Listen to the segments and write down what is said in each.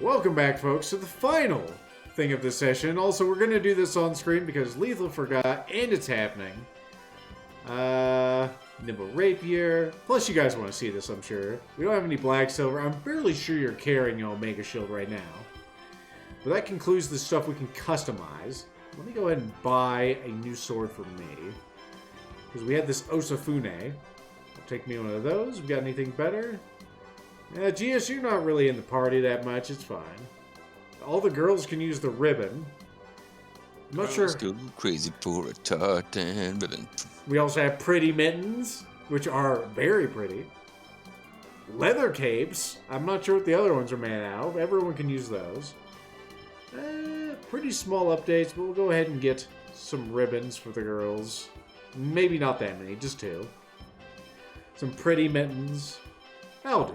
Welcome back, folks, to the final thing of the session. Also, we're going to do this on screen because Lethal forgot, and it's happening. Nimble Rapier. Plus, you guys want to see this, I'm sure. We don't have any Black Silver. I'm fairly sure you're carrying an Omega Shield right now. But that concludes the stuff we can customize. Let me go ahead and buy a new sword for me. Because we had this Osafune. I'll take me one of those. We got anything better? Yeah, GS, you're not really in the party that much. It's fine. All the girls can use the ribbon. I'm not sure. Go crazy for a tartan ribbon. We also have pretty mittens, which are very pretty. Leather capes. I'm not sure what the other ones are made out of. Everyone can use those. Pretty small updates, but we'll go ahead and get some ribbons for the girls. Maybe not that many, just 2. Some pretty mittens. That'll do.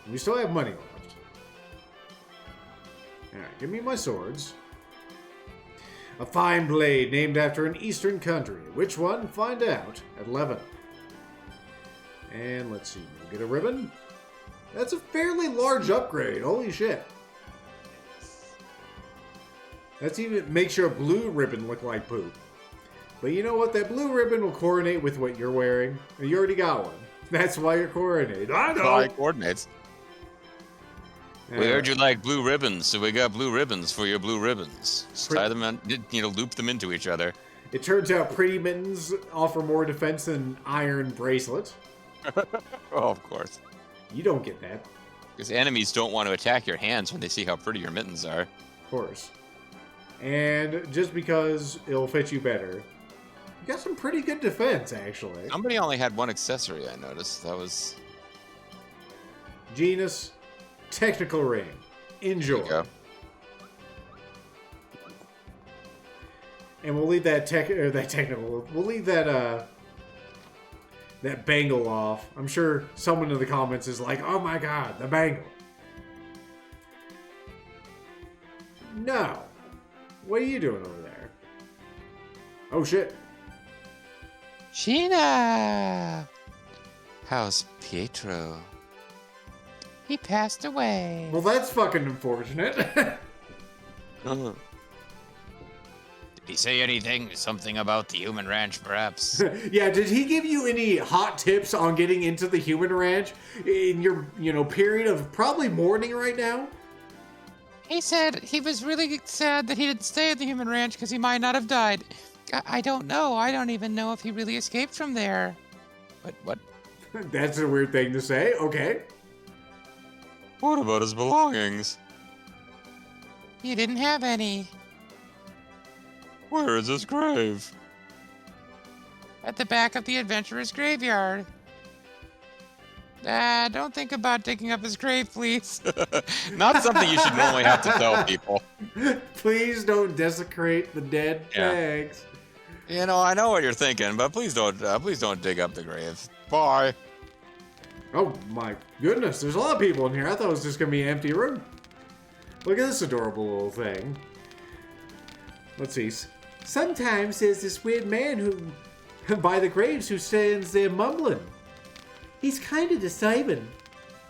We still have money left. Alright, give me my swords. A fine blade named after an eastern country. Which one? Find out at 11. And let's see, we'll get a ribbon. That's a fairly large upgrade. Holy shit. That's even makes your blue ribbon look like poop. But you know what? That blue ribbon will coordinate with what you're wearing. You already got one. That's why you're coordinated. I know. Why coordinates? We heard you like blue ribbons, so we got blue ribbons for your blue ribbons. Just tie them in, loop them into each other. It turns out pretty mittens offer more defense than iron bracelet. Oh, of course. You don't get that. Because enemies don't want to attack your hands when they see how pretty your mittens are. Of course. And just because it'll fit you better. You got some pretty good defense, actually. Somebody only had one accessory, I noticed. That was... Genus, technical ring. Enjoy. There you go. And we'll leave that technical. We'll leave that that bangle off. I'm sure someone in the comments is like, "Oh my god, the bangle." No. What are you doing over there? Oh shit. Sheena! How's Pietro? He passed away. Well, that's fucking unfortunate. Did he say anything? Something about the human ranch, perhaps? Yeah, did he give you any hot tips on getting into the human ranch in your, period of probably mourning right now? He said he was really sad that he didn't stay at the human ranch because he might not have died. I don't know. I don't even know if he really escaped from there. What? That's a weird thing to say. Okay. What about his belongings? He didn't have any. Where is his grave? At the back of the adventurer's graveyard. Don't think about digging up his grave, please. Not something you should normally have to tell people. Please don't desecrate the dead bags. I know what you're thinking, but please don't dig up the grave. Bye. Oh my goodness, there's a lot of people in here. I thought it was just gonna be an empty room. Look at this adorable little thing. Let's see. Sometimes there's this weird man who, by the graves, who stands there mumbling. He's kind of deceiving.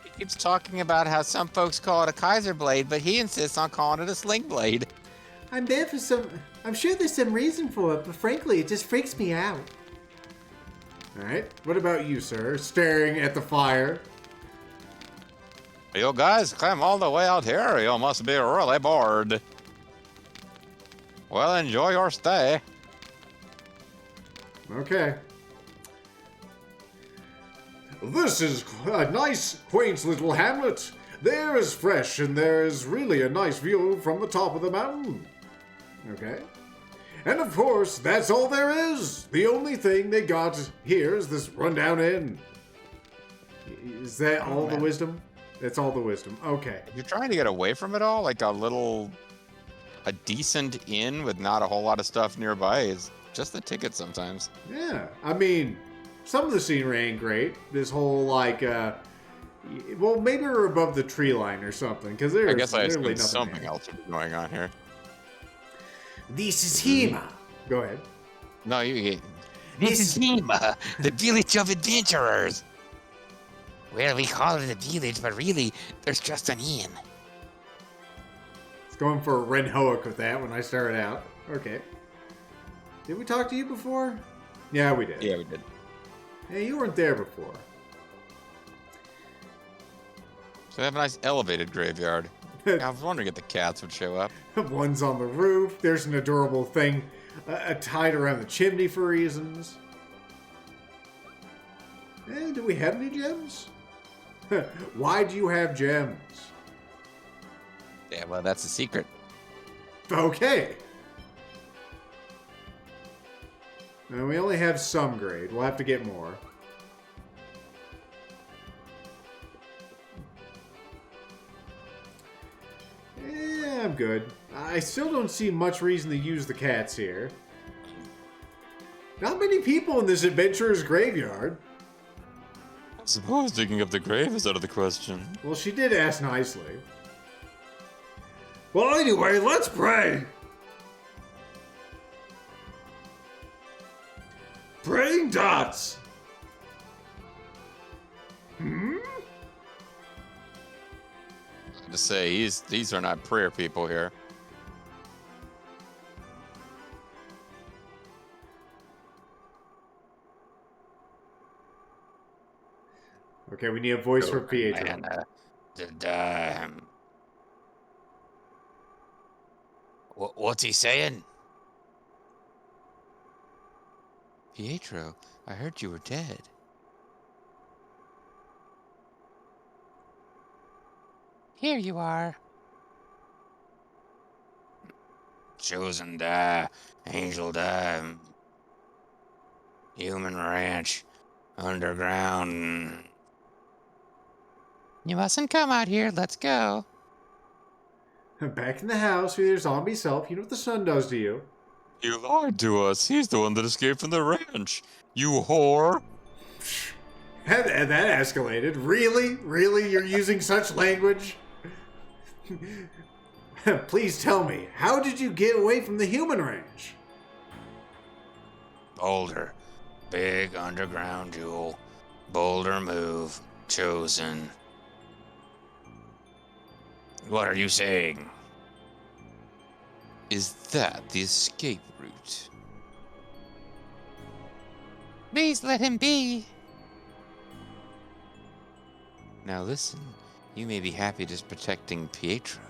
He keeps talking about how some folks call it a Kaiser blade, but he insists on calling it a sling blade. I'm sure there's some reason for it, but frankly, it just freaks me out. Alright, what about you, sir? Staring at the fire. You guys came all the way out here. You must be really bored. Well, enjoy your stay. Okay. This is a nice, quaint little hamlet. The air is fresh, and there is really a nice view from the top of the mountain. Okay. And of course, that's all there is. The only thing they got here is this rundown inn. Is that all the wisdom? That's all the wisdom. Okay. If you're trying to get away from it all, like a decent inn with not a whole lot of stuff nearby is just a ticket sometimes. Yeah. I mean, some of the scenery ain't great. This whole, well, maybe we're above the tree line or something, because there's I guess I literally assumed nothing something there. else would be going on here. This is him. Go ahead. No, you. This is Nima, the village of adventurers. Well, we call it a village, but really, there's just an inn. It's going for a Ren Hoek with that when I started out. Okay. Did we talk to you before? Yeah, we did. Yeah, we did. Hey, you weren't there before. So they have a nice elevated graveyard. I was wondering if the cats would show up. One's on the roof. There's an adorable thing tied around the chimney for reasons. Do we have any gems? Why do you have gems? Yeah, well, that's the secret. Okay. We only have some grade. We'll have to get more. Yeah, I'm good. I still don't see much reason to use the cats here. Not many people in this adventurer's graveyard. I suppose digging up the grave is out of the question. Well, she did ask nicely. Well, anyway, let's pray. Praying dots. To say, these are not prayer people here. Okay, we need a voice for Pietro. What's he saying? Pietro, I heard you were dead. Here you are. Chosen die, angel die, human ranch, underground. You mustn't come out here. Let's go. Back in the house with your zombie self. You know what the sun does to you. You lied to us. He's the one that escaped from the ranch. You whore. That escalated. Really? Really? You're using such language? Please tell me, how did you get away from the human ranch? Boulder, big underground jewel. Boulder move, chosen. What are you saying? Is that the escape route? Please let him be. Now listen, you may be happy just protecting Pietro.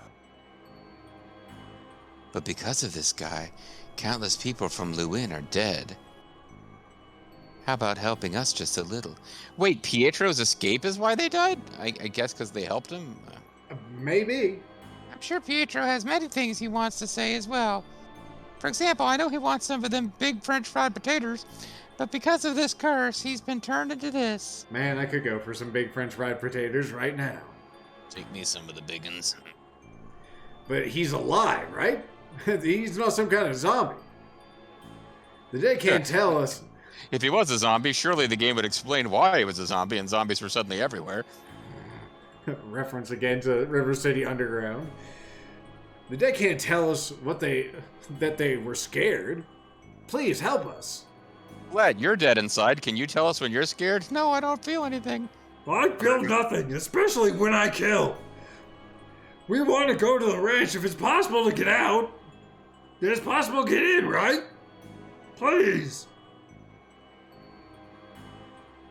But because of this guy, countless people from Lewin are dead. How about helping us just a little? Wait, Pietro's escape is why they died? I guess because they helped him? Maybe. I'm sure Pietro has many things he wants to say as well. For example, I know he wants some of them big French fried potatoes, but because of this curse, he's been turned into this. Man, I could go for some big French fried potatoes right now. Take me some of the big uns. But he's alive, right? He's not some kind of zombie. The dead can't tell us. If he was a zombie, surely the game would explain why he was a zombie and zombies were suddenly everywhere. Reference again to River City Underground. The dead can't tell us that they were scared. Please help us. Glad you're dead inside. Can you tell us when you're scared? No, I don't feel anything. I feel nothing, especially when I kill. We want to go to the ranch if it's possible to get out. Then it's possible to get in, right? Please.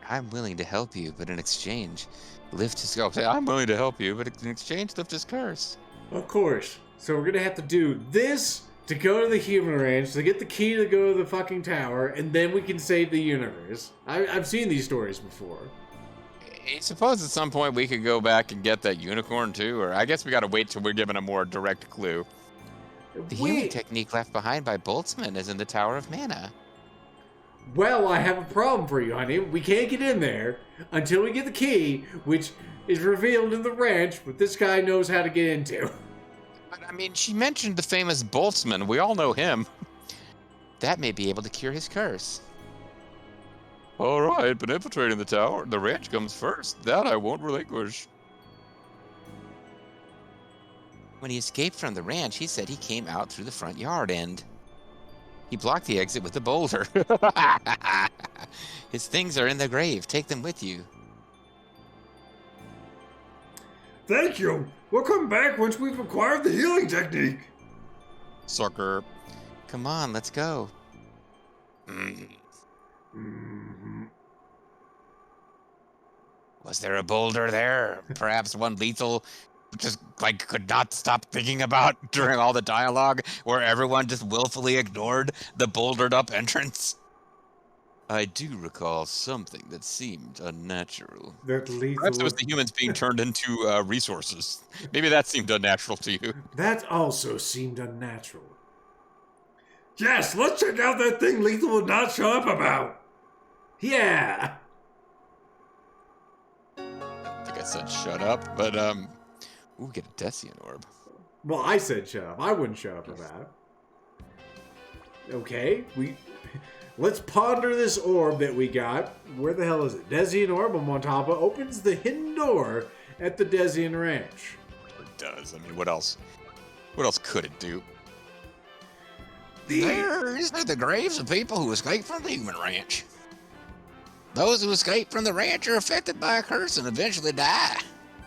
I'm willing to help you, but in exchange, lift his curse. I'm willing to help you, but in exchange, lift his curse. Of course. So we're gonna have to do this to go to the human ranch, to get the key to go to the fucking tower, and then we can save the universe. I've seen these stories before. I suppose at some point we could go back and get that unicorn too, or I guess we gotta wait till we're given a more direct clue. The human technique left behind by Boltzmann is in the Tower of Mana. Well, I have a problem for you, honey. We can't get in there until we get the key, which is revealed in the ranch, but this guy knows how to get into. But I mean, she mentioned the famous Boltzmann. We all know him. That may be able to cure his curse. All right, but infiltrating the tower, the ranch comes first. That I won't relinquish. When he escaped from the ranch, he said he came out through the front yard and he blocked the exit with a boulder. His things are in the grave. Take them with you. Thank you. We'll come back once we've acquired the healing technique. Sucker. Come on, let's go. Was there a boulder there? Perhaps one lethal just like could not stop thinking about during all the dialogue where everyone just willfully ignored the bouldered up entrance. I do recall something that seemed unnatural. That lethal. Perhaps it was the humans being turned into resources. Maybe that seemed unnatural to you. That also seemed unnatural. Yes, let's check out that thing Lethal would not show up about. Yeah. I think I said shut up, but ooh, get a Decian orb. Well, I said shut up. I wouldn't shut up about it. Okay, let's ponder this orb that we got. Where the hell is it? Decian orb on Montapa opens the hidden door at the Decian Ranch. It does. I mean, what else? What else could it do? These are the graves of people who escaped from the human ranch. Those who escape from the ranch are affected by a curse and eventually die.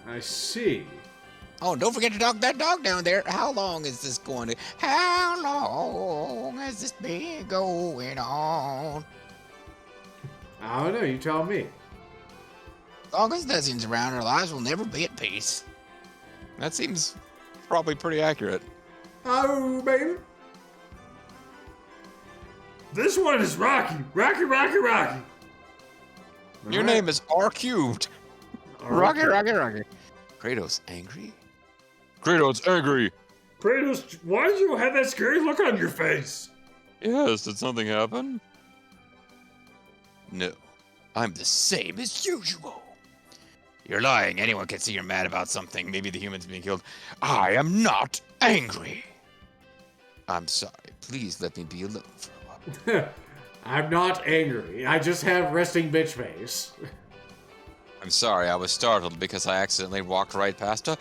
I see. Oh, don't forget to dog that dog down there. How long is this going to... How long has this been going on? I don't know. You tell me. As long as Desian's around, our lives will never be at peace. That seems probably pretty accurate. Oh, baby. This one is Rocky. Rocky. Your name is R cubed. Rocky. Kratos angry? Kratos angry. Kratos, why do you have that scary look on your face? Yes, did something happen? No. I'm the same as usual. You're lying. Anyone can see you're mad about something. Maybe the humans being killed. I am not angry. I'm sorry. Please let me be alone for a while. I'm not angry. I just have resting bitch face. I'm sorry, I was startled because I accidentally walked right past a...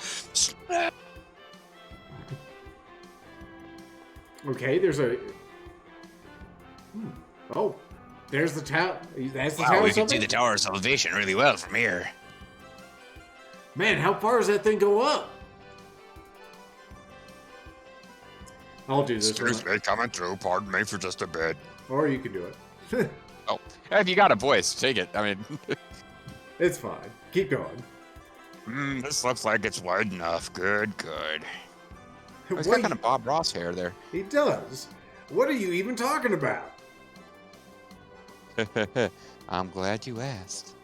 Okay, there's a... Oh, there's the tower. That's the Wow, tower. we can see the Tower of Salvation really well from here. Man, how far does that thing go up? I'll do this one. me, coming through. Pardon me for just a bit. Or you can do it. Oh, if you got a voice, take it. I mean... It's fine. Keep going. This looks like it's wide enough. Good. He's got Wait, kind of Bob Ross hair there. he does. What are you even talking about? I'm glad you asked.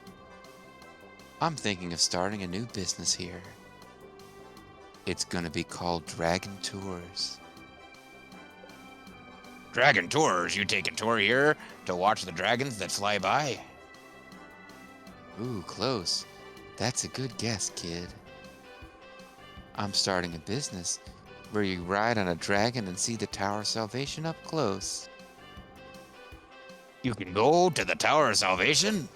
I'm thinking of starting a new business here. It's gonna be called Dragon Tours. Dragon tours. You take a tour here to watch the dragons that fly by. Ooh, close. That's a good guess, kid. I'm starting a business where you ride on a dragon and see the Tower of Salvation up close. You can go to the Tower of Salvation.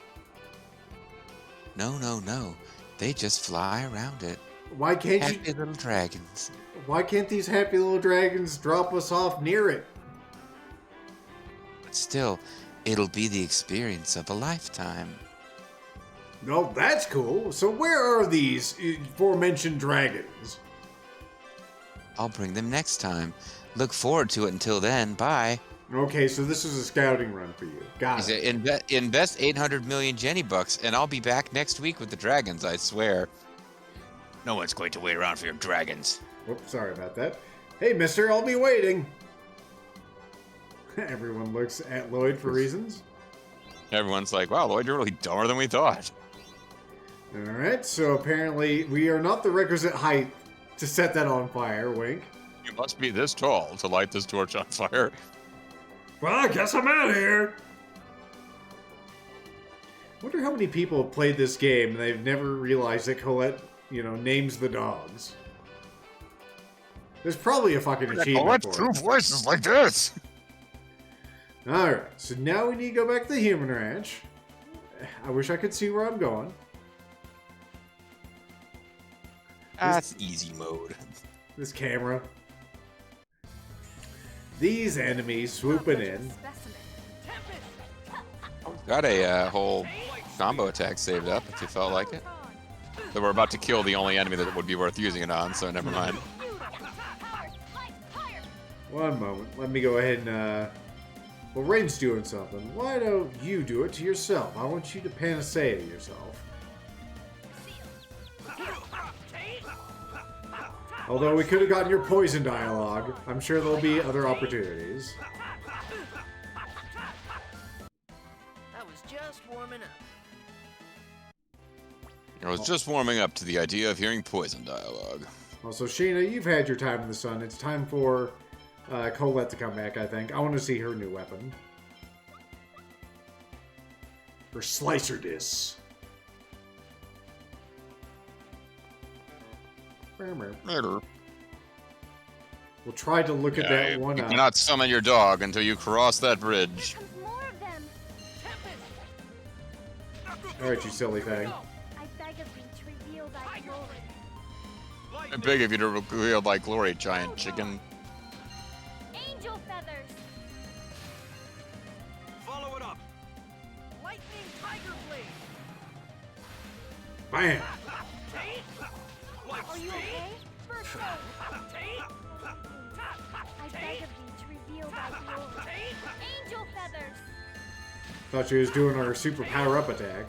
No. They just fly around it. Why can't Happy you? little dragons. Why can't these happy little dragons drop us off near it? But still, it'll be the experience of a lifetime. No, that's cool. So where are these aforementioned dragons? I'll bring them next time. Look forward to it until then. Bye. Okay, so this is a scouting run for you. Got He it. said, invest 800 million Jenny bucks, and I'll be back next week with the dragons, I swear. No one's going to wait around for your dragons. Whoops, sorry about that. Hey, mister, I'll be waiting. Everyone looks at Lloyd for reasons. Everyone's like, wow, Lloyd, you're really dumber than we thought. Alright, so apparently we are not the requisite height to set that on fire, wink. You must be this tall to light this torch on fire. Well, I guess I'm out of here. Wonder how many people have played this game and they've never realized that Colette, names the dogs. There's probably a fucking achievement for it. voice is like this. Alright, so now we need to go back to the human ranch. I wish I could see where I'm going. That's easy mode. This camera. These enemies swooping in. Got a whole combo attack saved up if you felt like it. That we're about to kill the only enemy that would be worth using it on, so never mind. One moment. Let me go ahead and, well, Rain's doing something. Why don't you do it to yourself? I want you to panacea to yourself. Although we could have gotten your poison dialogue. I'm sure there'll be other opportunities. I was just warming up. I was just warming up to the idea of hearing poison dialogue. Also, Sheena, you've had your time in the sun. It's time for Colette to come back, I think. I want to see her new weapon. Her slicer disc. Later. We'll try to look at that one You up. cannot summon your dog until you cross that bridge. Comes more of them. Alright, you silly thing. I beg of thee to reveal thy glory. I beg of you to reveal thy glory, giant chicken. Angel feathers. Follow it up. Lightning tiger blade. Bam! Are you okay? First I beg of thee to reveal thy glory. Angel feathers. Thought she was doing her super power-up attack.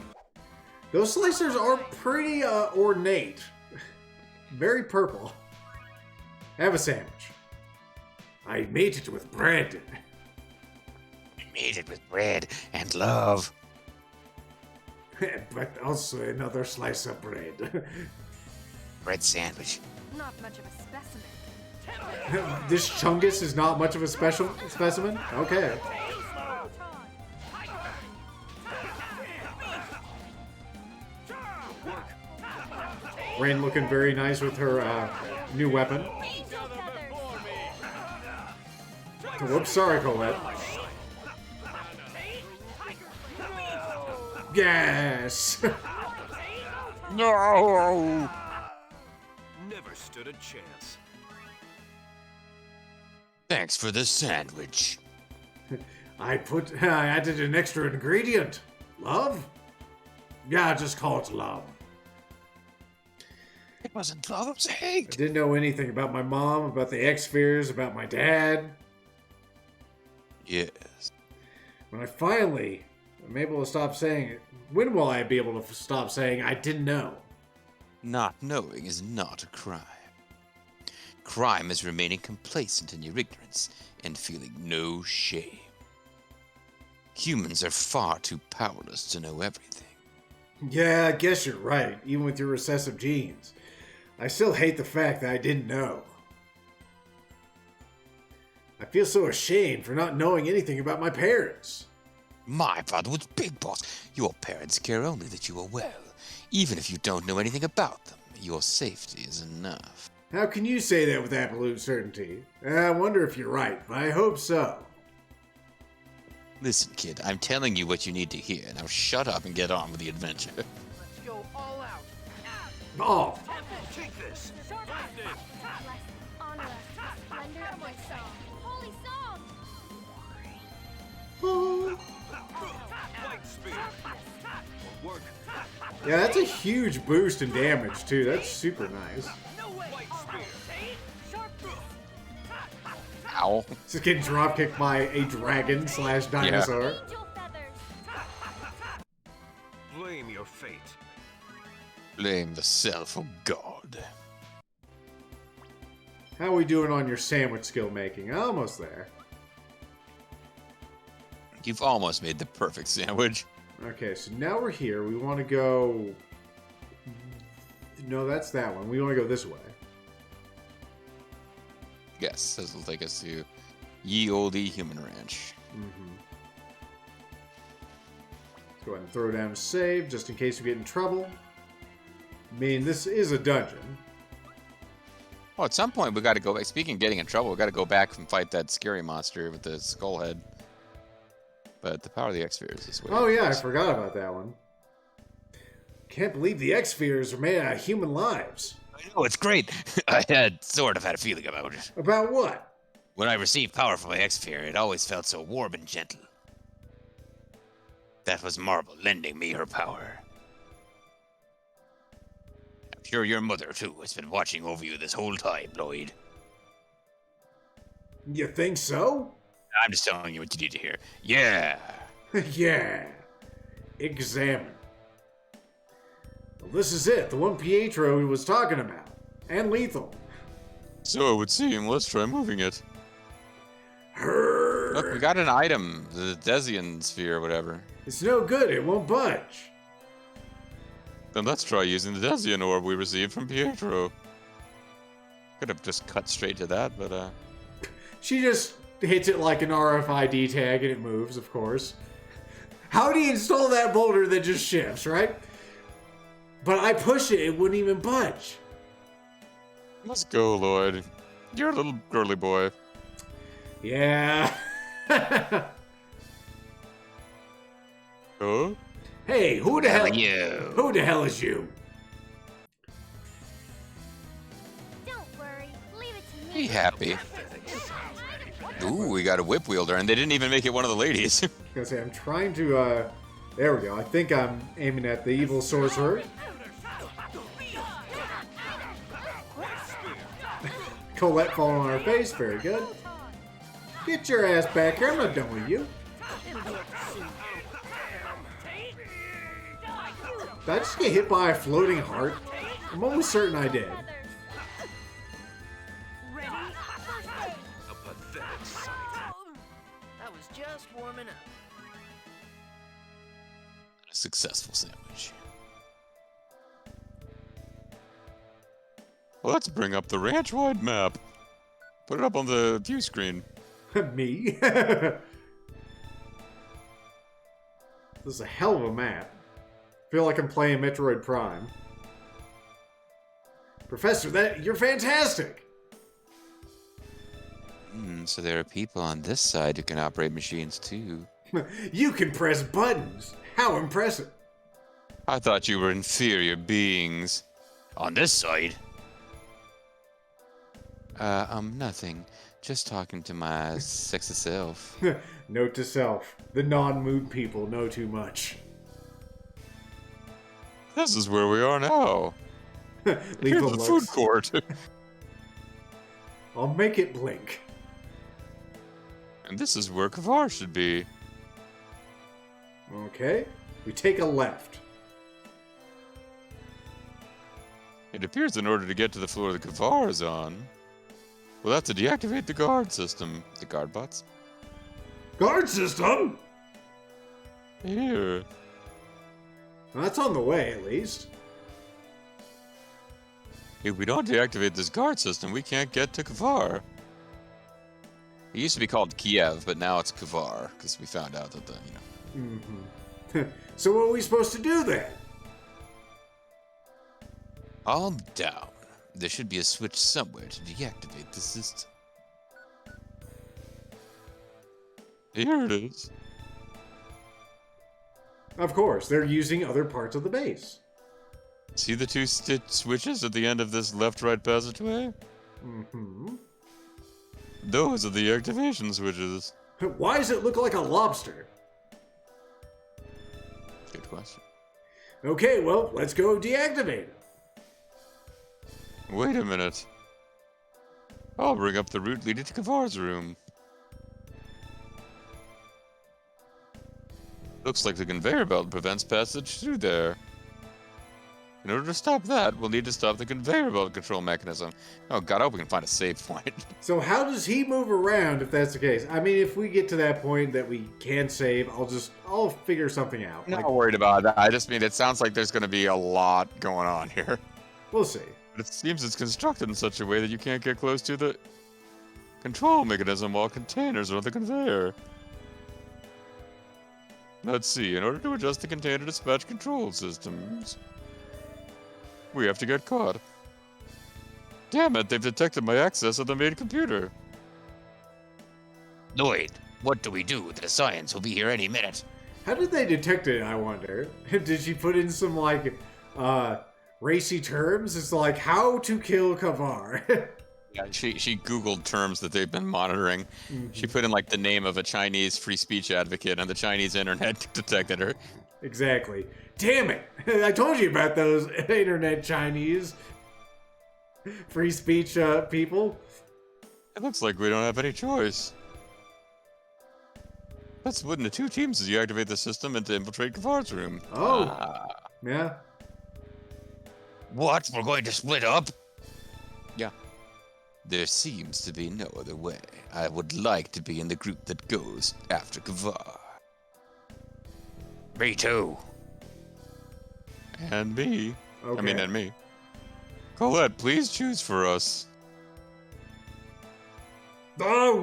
Those slicers are pretty ornate. Very purple. Have a sandwich. I made it with bread. I made it with bread and love. But also another slice of bread. Bread sandwich. Not much of a specimen. This Chungus is not much of a specimen? Okay. Rain looking very nice with her new weapon. Angel feathers. Whoops, sorry, Colette. Yes! No! Never stood a chance. Thanks for the sandwich. I added an extra ingredient. Love? Yeah, just call it love. It wasn't love, it was I hate. didn't know anything about my mom, about the X-Spheres, about my dad. Yes. When I finally am able to stop saying it, when will I be able to stop saying I didn't know? Not knowing is not a crime. Crime is remaining complacent in your ignorance and feeling no shame. Humans are far too powerless to know everything. Yeah, I guess you're right, even with your recessive genes. I still hate the fact that I didn't know. I feel so ashamed for not knowing anything about my parents. My father was Big Boss. Your parents care only that you are well. Even if you don't know anything about them, your safety is enough. How can you say that with absolute certainty? I wonder if you're right, but I hope so. Listen, kid, I'm telling you what you need to hear. Now shut up and get on with the adventure. Let's go all out. Oh, Take this. Bless, honor us, splendor of my song. Holy song! Light speed. Work. yeah, that's a huge boost in damage, too. That's super nice. No way. Light speed. Ow. Just getting dropkicked by a dragon / dinosaur. Angel feathers. Blame your fate. Blame the self of God. How are we doing on your sandwich skill making? Almost there. You've almost made the perfect sandwich. Okay, so now we're here. We want to go... No, that's that one. We want to go this way. Yes, this will take us to Ye Olde Human Ranch. Let's go ahead and throw down a save, just in case we get in trouble. I mean, this is a dungeon. Well, at some point we got to go back. Speaking of getting in trouble, we got to go back and fight that scary monster with the skull head. But the power of the X-Spheres is way. Oh yeah, I forgot about that one. Can't believe the X-Spheres are made out of human lives. I know, it's great. I had sort of had a feeling about it. About what? When I received power from my X-Sphere, it always felt so warm and gentle. That was Marble lending me her power. Sure, your mother, too, has been watching over you this whole time, Lloyd. You think so? I'm just telling you what you need to hear. Yeah. Yeah. Examine. Well, this is it, the one Pietro was talking about. And lethal. So it would seem. Let's try moving it. Her. Look, we got an item. The Desian sphere or whatever. It's no good, it won't budge. Then let's try using the Desian orb we received from Pietro. Could have just cut straight to that, but She just hits it like an RFID tag and it moves, of course. How do you install that boulder that just shifts, right? But I pushed it, it wouldn't even budge. let's go, Lloyd. You're a little girly boy. Yeah. Oh? Hey, who the hell? You. Who the hell is you? Don't worry. Leave it to Be me. happy. Ooh, we got a whip wielder, and they didn't even make it one of the ladies. I was gonna say, I'm trying to, there we go. I think I'm aiming at the evil sorcerer. Colette falling on her face, very good. Get your ass back here, I'm not done with you. Did I just get hit by a floating heart? I'm almost certain I did. Ready? A pathetic sight. I was just warming up. A successful sandwich. Well, let's bring up the ranch-wide map. Put it up on the view screen. Me? This is a hell of a map. Feel like I'm playing Metroid Prime. Professor, you're fantastic! So there are people on this side who can operate machines too. You can press buttons! How impressive! I thought you were inferior beings. On this side. Nothing. Just talking to my sexy self. Note to self, the non-mood people know too much. This is where we are now. Here's Lethal the looks. food court. I'll make it blink. And this is where Kavar should be. Okay, we take a left. It appears in order to get to the floor the Kavar is on, we'll have to deactivate the guard system. The guard bots? Guard system? Here. Well, that's on the way, at least. If we don't deactivate this guard system, we can't get to Kavar. It used to be called Kiev, but now it's Kavar, because we found out that Mm-hmm. So what are we supposed to do then? Calm down. There should be a switch somewhere to deactivate the system. Here it is. Of course, they're using other parts of the base. See the two switches at the end of this left-right passageway? Mm-hmm. Those are the activation switches. Why does it look like a lobster? Good question. Okay, well, let's go deactivate it. Wait a minute. I'll bring up the route leading to Kavar's room. Looks like the conveyor belt prevents passage through there. In order to stop that, we'll need to stop the conveyor belt control mechanism. Oh god, I hope we can find a save point. So how does he move around if that's the case? I mean, if we get to that point that we can save, I'll figure something out. I'm not worried about that. I just mean it sounds like there's going to be a lot going on here. We'll see. But it seems it's constructed in such a way that you can't get close to the control mechanism while containers are on the conveyor. Let's see, in order to adjust the container dispatch control systems, we have to get caught. Damn it, they've detected my access of the main computer. Lloyd, what do we do? The science will be here any minute. How did they detect it, I wonder? Did she put in some, like, racy terms? It's like, how to kill Kavar. Yeah, she Googled terms that they've been monitoring. She put in, like, the name of a Chinese free speech advocate, and the Chinese internet detected her. Exactly. Damn it! I told you about those internet Chinese free speech people. It looks like we don't have any choice. Let's split into 2 teams as you activate the system and to infiltrate Kavar's room. Oh, Ah. yeah. What? We're going to split up? There seems to be no other way. I would like to be in the group that goes after Kavar. Me too. And me. Okay. I mean, and me. Colette, please choose for us. Oh,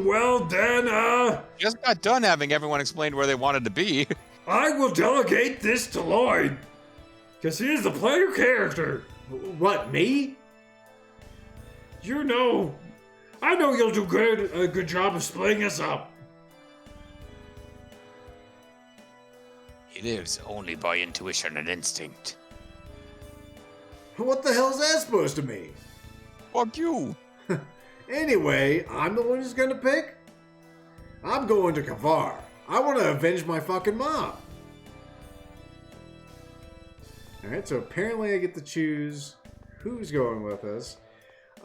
well then, Just got done having everyone explain where they wanted to be. I will delegate this to Lloyd. Because he is the player character. What, me? You know, I know you'll do a good job of splitting us up. He lives only by intuition and instinct. What the hell is that supposed to mean? Fuck you. Anyway, I'm the one who's gonna pick? I'm going to Kavar. I want to avenge my fucking mom. Alright, so apparently I get to choose who's going with us.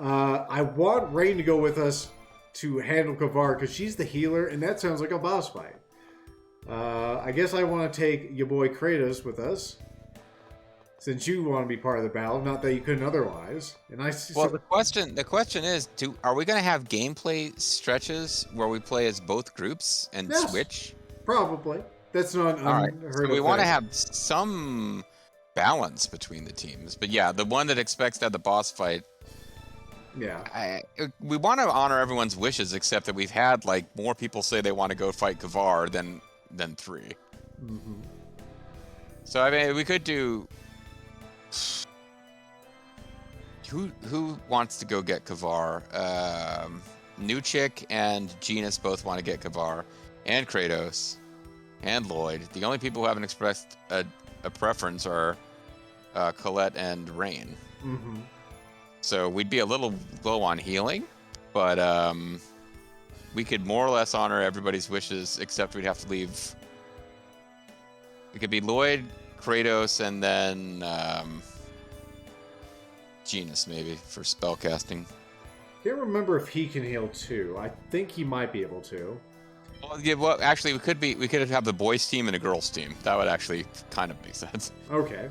I want Rain to go with us to handle Kavar because she's the healer, and that sounds like a boss fight. I guess I want to take your boy Kratos with us, since you want to be part of the battle. Not that you couldn't otherwise. And Well, the question is, are we going to have gameplay stretches where we play as both groups and Yes. switch? Probably. That's not All right. unheard So of. we want to thing. have some balance between the teams. But yeah, the one that expects to have the boss fight, Yeah. we want to honor everyone's wishes, except that we've had like more people say they want to go fight Kavar than 3. Mm-hmm. So I mean, we could do. Who wants to go get Kavar? New Chick and Genus both want to get Kavar, and Kratos, and Lloyd. The only people who haven't expressed a preference are Colette and Rain. Mm-hmm. So we'd be a little low on healing, but we could more or less honor everybody's wishes, except we'd have to leave. It could be Lloyd, Kratos, and then Genus maybe for spellcasting. Can't remember if he can heal too. I think he might be able to. Well, yeah, well, actually, we could have the boys team and a girls team. That would actually kind of make sense. Okay.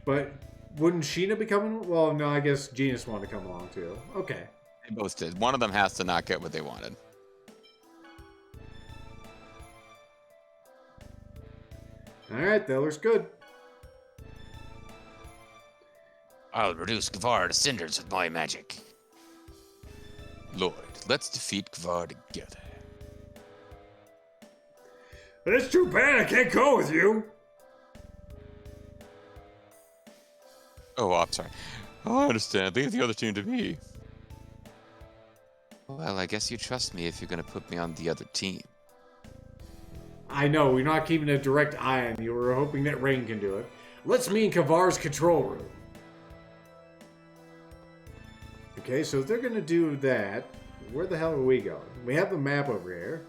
But wouldn't Sheena be coming? Well, no, I guess Genus wanted to come along too. Okay. They both did. One of them has to not get what they wanted. Alright, that looks good. I'll reduce Kavar to cinders with my magic. Lloyd, let's defeat Kavar together. It's too bad I can't go with you. Oh, I'm sorry. Oh, I understand. Leave the other team to me. Well, I guess you trust me if you're going to put me on the other team. I know, we're not keeping a direct eye on you. We're hoping that Rain can do it. Let's meet in Kavar's control room. Okay, so if they're going to do that, where the hell are we going? We have the map over here.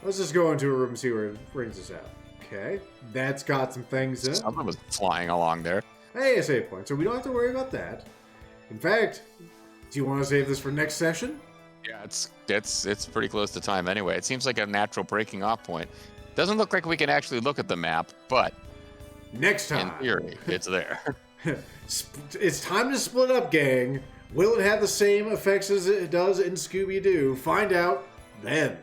Let's just go into a room and see where it brings us out. Okay, that's got some things in it. Something was flying along there. Hey, a save point, so we don't have to worry about that. In fact, do you want to save this for next session? Yeah, it's pretty close to time anyway. It seems like a natural breaking off point. Doesn't look like we can actually look at the map, but Next in time. theory, it's there. It's time to split up, gang. Will it have the same effects as it does in Scooby-Doo? Find out then.